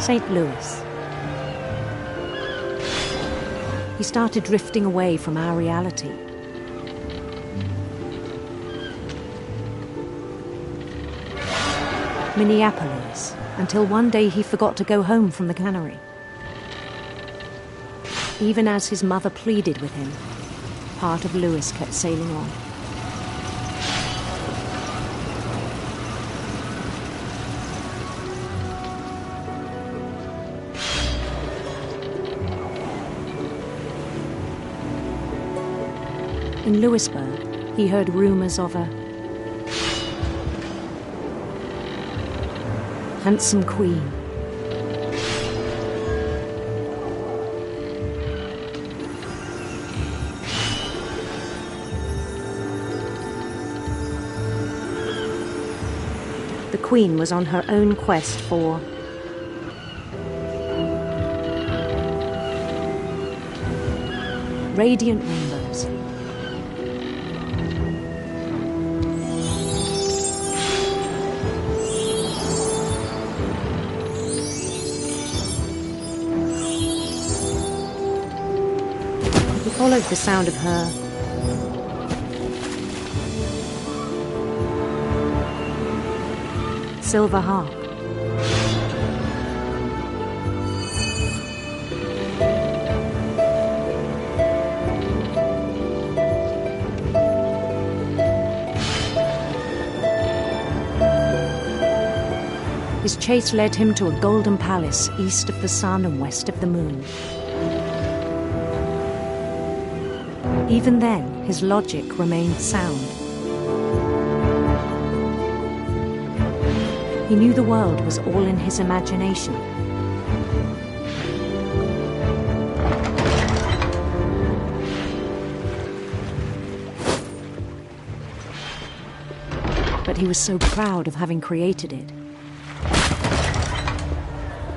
St. Louis. He started drifting away from our reality. Minneapolis, until one day he forgot to go home from the cannery. Even as his mother pleaded with him, part of Lewis kept sailing on. In Lewisburg, he heard rumors of a handsome queen. The queen was on her own quest for radiant rainbows. followed the sound of her silver harp. His chase led him to a golden palace east of the sun and west of the moon. Even then, his logic remained sound. He knew the world was all in his imagination. But he was so proud of having created it.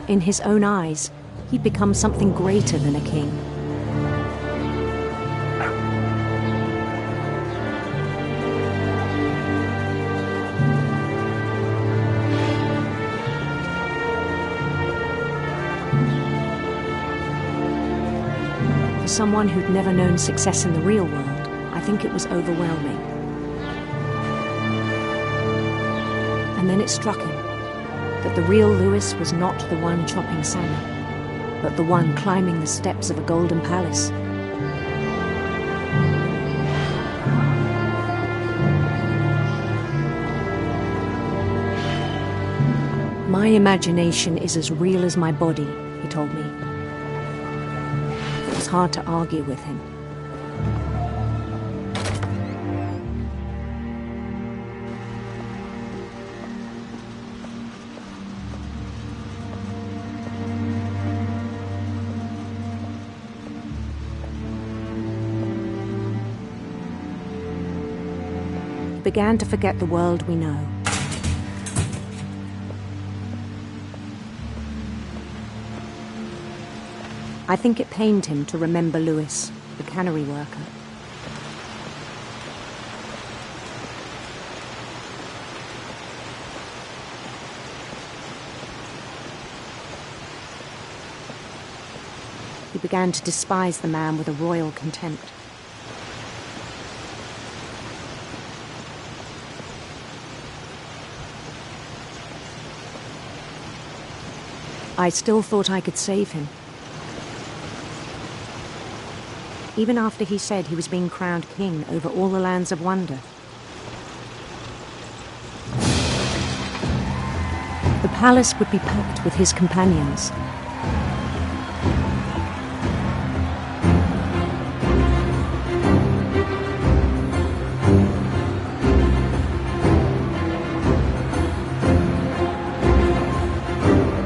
In his own eyes, he'd become something greater than a king. For someone who'd never known success in the real world, I think it was overwhelming. And then it struck him that the real Lewis was not the one chopping salmon, but the one climbing the steps of a golden palace. My imagination is as real as my body, he told me. It was hard to argue with him. Began to forget the world we know. I think it pained him to remember Lewis, the cannery worker. He began to despise the man with a royal contempt. I still thought I could save him. Even after he said he was being crowned king over all the lands of wonder. The palace would be packed with his companions.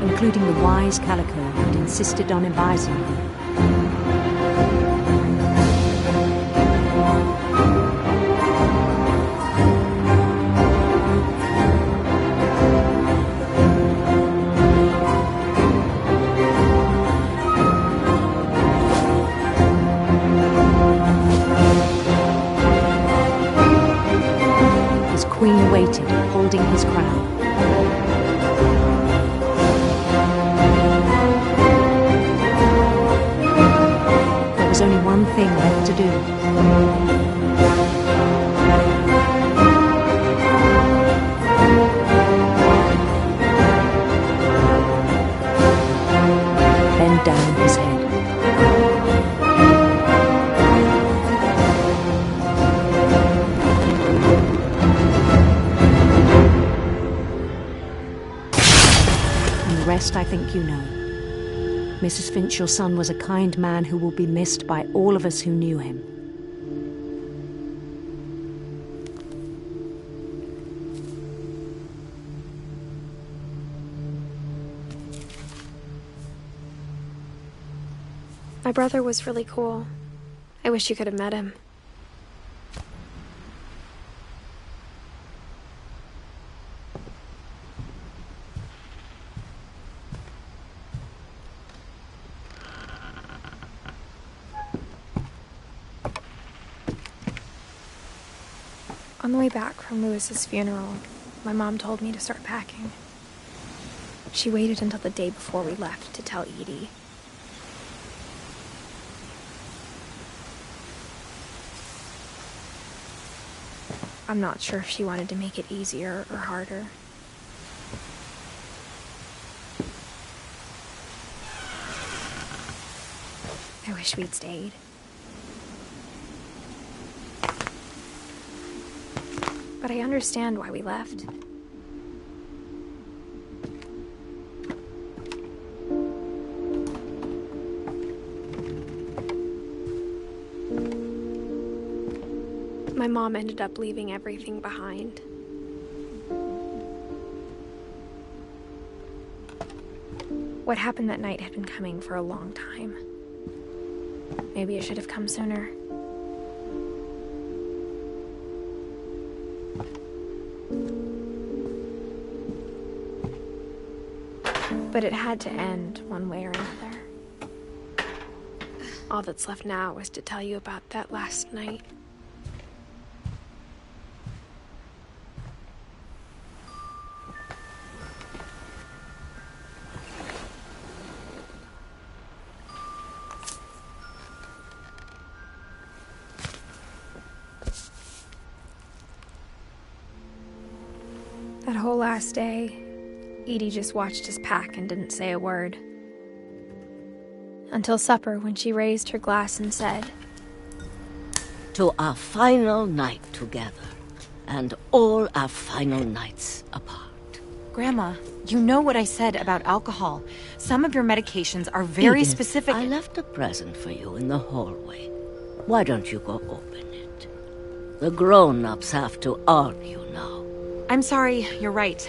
Including the wise Calico who'd insisted on advising him. His queen waited, holding his crown. There was only one thing left to do. Bend down his head. And the rest I think you know. Mrs. Finch, your son was a kind man who will be missed by all of us who knew him. My brother was really cool. I wish you could have met him. On the way back from Lewis's funeral, my mom told me to start packing. She waited until the day before we left to tell Edie. I'm not sure if she wanted to make it easier or harder. I wish we'd stayed. But I understand why we left. My mom ended up leaving everything behind. What happened that night had been coming for a long time. Maybe it should have come sooner. But it had to end one way or another. All that's left now is to tell you about that last night. That whole last day, Edie just watched us pack and didn't say a word. Until supper, when she raised her glass and said, "To our final night together, and all our final nights apart." Grandma, you know what I said about alcohol. Some of your medications are very Edith, specific. I left a present for you in the hallway. Why don't you go open it? The grown-ups have to argue now. I'm sorry, you're right.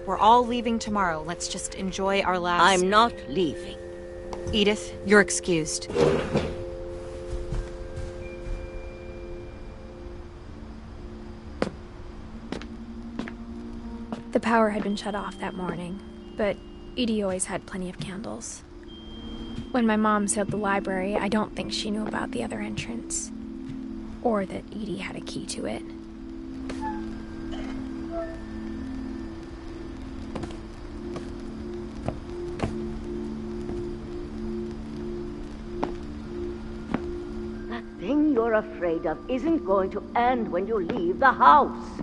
We're all leaving tomorrow. Let's just enjoy our last... I'm not leaving. Edith, you're excused. The power had been shut off that morning, but Edie always had plenty of candles. When my mom sealed the library, I don't think she knew about the other entrance, or that Edie had a key to it. That thing you're afraid of isn't going to end when you leave the house.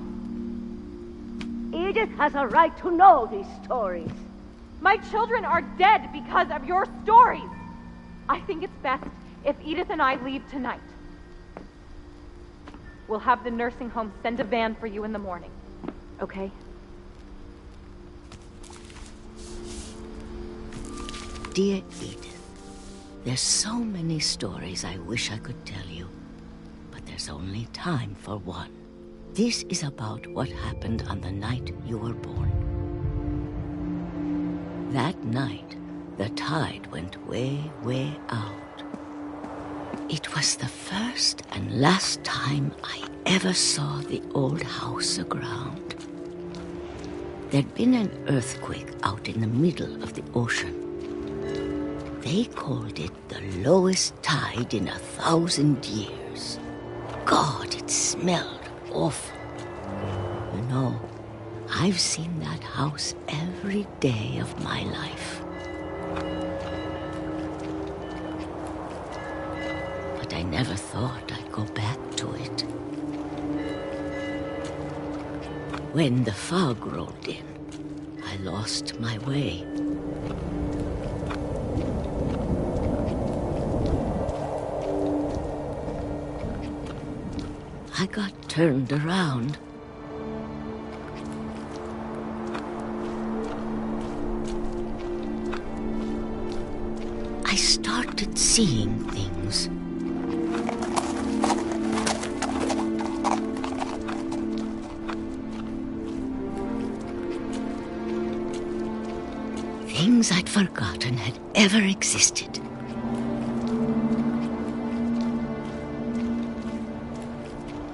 Edith has a right to know these stories. My children are dead because of your stories. I think it's best if Edith and I leave tonight. We'll have the nursing home send a van for you in the morning, okay? Dear Edith, there's so many stories I wish I could tell you, but there's only time for one. This is about what happened on the night you were born. That night, the tide went way, way out. It was the first and last time I ever saw the old house aground. There'd been an earthquake out in the middle of the ocean. They called it the lowest tide in 1,000 years. God, it smelled awful. You know, I've seen that house every day of my life. But I never thought I'd go back to it. When the fog rolled in, I lost my way. I got turned around. I started seeing things. Things I'd forgotten had ever existed.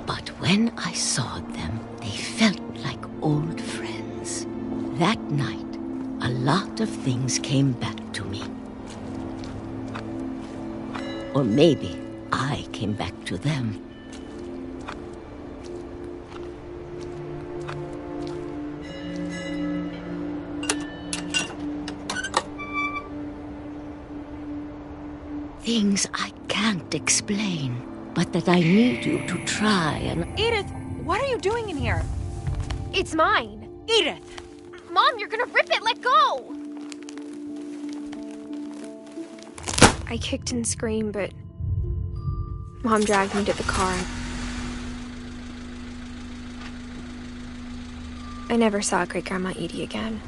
But when I saw them, they felt like old friends. That night, a lot of things came back to me. Or maybe I came back to them. Things I can't explain, but that I need you to try and... Edith, What are you doing in here? It's mine. Edith! Mom, you're gonna rip it! Let go! I kicked and screamed, but Mom dragged me to the car. I never saw Great-Grandma Edie again.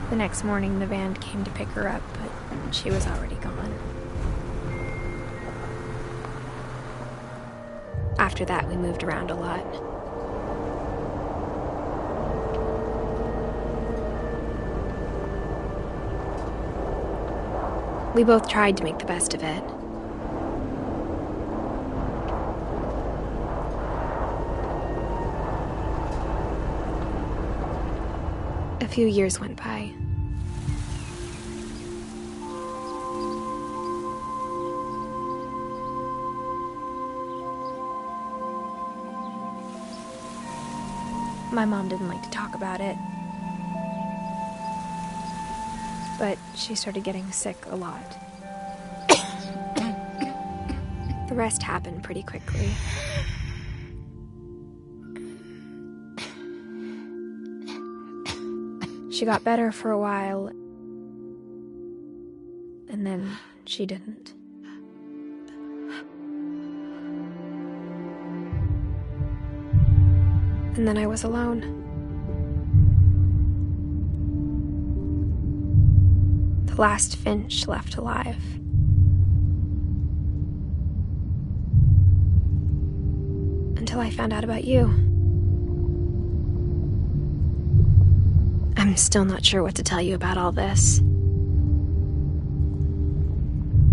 The next morning, the van came to pick her up, but she was already gone. After that, we moved around a lot. We both tried to make the best of it. A few years went by. My mom didn't like to talk about it. But she started getting sick a lot. The rest happened pretty quickly. She got better for a while, and then she didn't. And then I was alone. The last Finch left alive. Until I found out about you. I'm still not sure what to tell you about all this.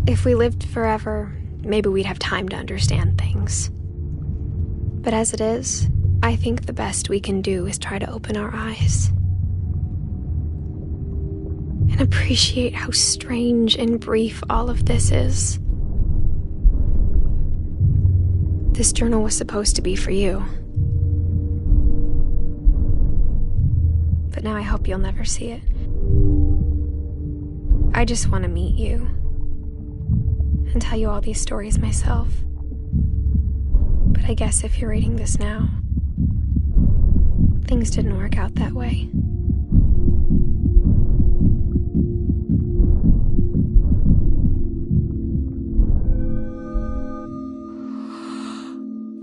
If we lived forever, maybe we'd have time to understand things. But as it is, I think the best we can do is try to open our eyes. And appreciate how strange and brief all of this is. This journal was supposed to be for you. But now I hope you'll never see it. I just want to meet you and tell you all these stories myself. But I guess if you're reading this now, things didn't work out that way.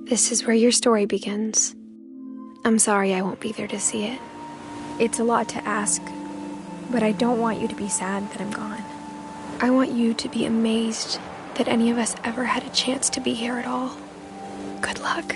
This is where your story begins. I'm sorry I won't be there to see it. It's a lot to ask, but I don't want you to be sad that I'm gone. I want you to be amazed that any of us ever had a chance to be here at all. Good luck.